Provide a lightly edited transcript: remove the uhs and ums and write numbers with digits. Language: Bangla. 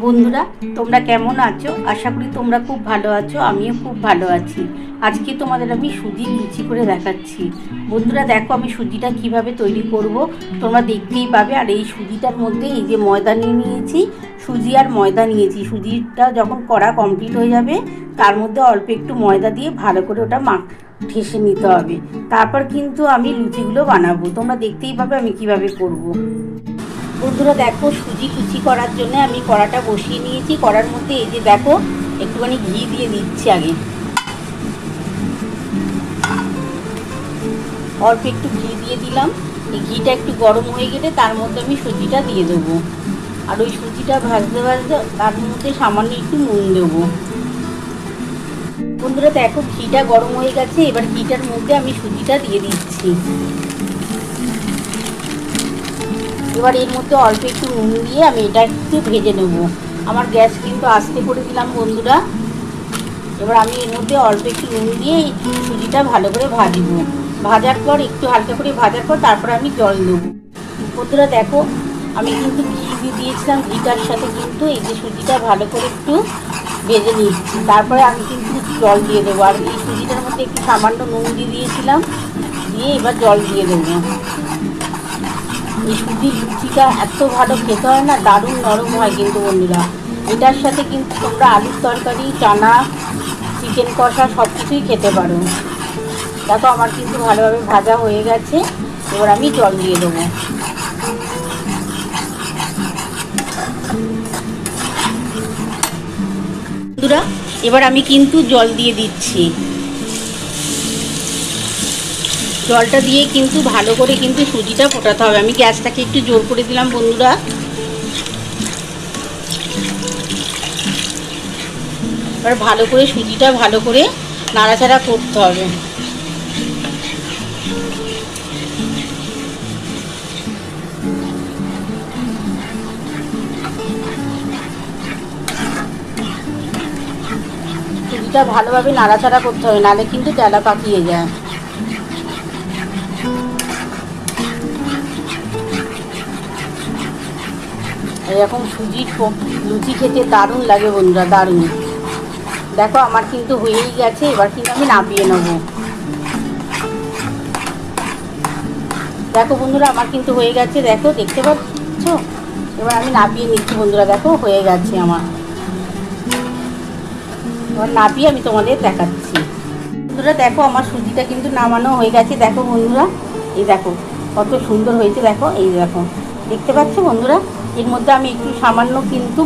বন্ধুরা, তোমরা কেমন আছো? আশা করি তোমরা খুব ভালো আছো। আমিও খুব ভালো আছি। আজকে তোমাদের আমি সুজি লুচি করে দেখাচ্ছি। বন্ধুরা দেখো, আমি সুজিটা কিভাবে তৈরি করব তোমরা দেখতেই পাবে। আর এই সুজিটার মধ্যে এই যে ময়দা নিয়ে নিয়েছি, সুজি আর ময়দা নিয়েছি। সুজিটা যখন করা কমপ্লিট হয়ে যাবে তার মধ্যে অল্প একটু ময়দা দিয়ে ভালো করে ওটা ঠেসে নিতে হবে। তারপর কিন্তু আমি লুচিগুলো বানাবো। তোমরা দেখতেই পাবে আমি কিভাবে করব। বন্ধুরা দেখো, সুজি কুচি করার জন্য আমি কড়াটা বসিয়ে নিয়েছি। কড়ার মধ্যে এই যে দেখো একটুখানি ঘি দিয়ে দিচ্ছি। আগে অল্প একটু ঘি দিয়ে দিলাম। এই ঘিটা একটু গরম হয়ে গেলে তার মধ্যে আমি সুজিটা দিয়ে দেবো। আর ওই সুজিটা ভাজতে ভাজতে তার মধ্যে সামান্য একটু নুন দেবো। বন্ধুরা দেখো, ঘিটা গরম হয়ে গেছে। এবার ঘিটার মধ্যে আমি সুজিটা দিয়ে দিচ্ছি। এবার এর মধ্যে অল্প একটু নুন দিয়ে আমি এটা একটু ভেজে নেব। আমার গ্যাস কিন্তু আস্তে করে দিলাম বন্ধুরা। এবার আমি এর মধ্যে অল্প একটু নুন দিয়ে এই সুজিটা ভালো করে ভাজবো। ভাজার পর একটু হালকা করে ভাজার পর তারপরে আমি জল দেবো। বন্ধুরা দেখো, আমি কিন্তু ঘি দিয়েছিলাম। ঘিটার সাথে কিন্তু এই যে সুজিটা ভালো করে একটু ভেজে নিচ্ছি। তারপরে আমি কিন্তু জল দিয়ে দেবো। আর এই সুজিটার মধ্যে একটু সামান্য নুন দিয়েছিলাম, দিয়ে এবার জল দিয়ে দেবো। এই সুজির লুচিটা এত ভালো খেতে হয় না, দারুণ নরম হয় কিন্তু বন্ধুরা। এটার সাথে কিন্তু তোমরা আলুর তরকারি, চানা, চিকেন কষা সব কিছুই খেতে পারো। দেখো আমার কিন্তু ভালোভাবে ভাজা হয়ে গেছে। এবার আমি জল দিয়ে দেবো। বন্ধুরা এবার আমি কিন্তু জল দিয়ে দিচ্ছি। জলটা দিয়ে কিন্তু ভালো করে কিন্তু সুজিটা ফোটাতে হবে। আমি গ্যাসটাকে একটু জোর করে দিলাম বন্ধুরা। এবার ভালো করে সুজিটা ভালো করে নাড়াচাড়া করতে হবে। সুজিটা ভালোভাবে নাড়াচাড়া করতে হবে, নাহলে কিন্তু তেলা পাকিয়ে যায়। এরকম সুজির লুচি খেতে দারুণ লাগে বন্ধুরা, দারুণ। দেখো আমার কিন্তু হয়েই গেছে। এবার কিন্তু আমি নামিয়ে নেব। দেখো বন্ধুরা, আমার কিন্তু হয়ে গেছে। দেখো, দেখতে পাচ্ছ? এবার আমি নামিয়ে নিচ্ছি বন্ধুরা। দেখো হয়ে গেছে আমার। এবার নামিয়ে আমি তোমাদের দেখাচ্ছি। বন্ধুরা দেখো, আমার সুজিটা কিন্তু নামানো হয়ে গেছে। দেখো বন্ধুরা, এই দেখো কত সুন্দর হয়েছে। দেখো, এই দেখো, দেখতে পাচ্ছ বন্ধুরা? এর মধ্যে আমি একটু সামান্য কিন্তু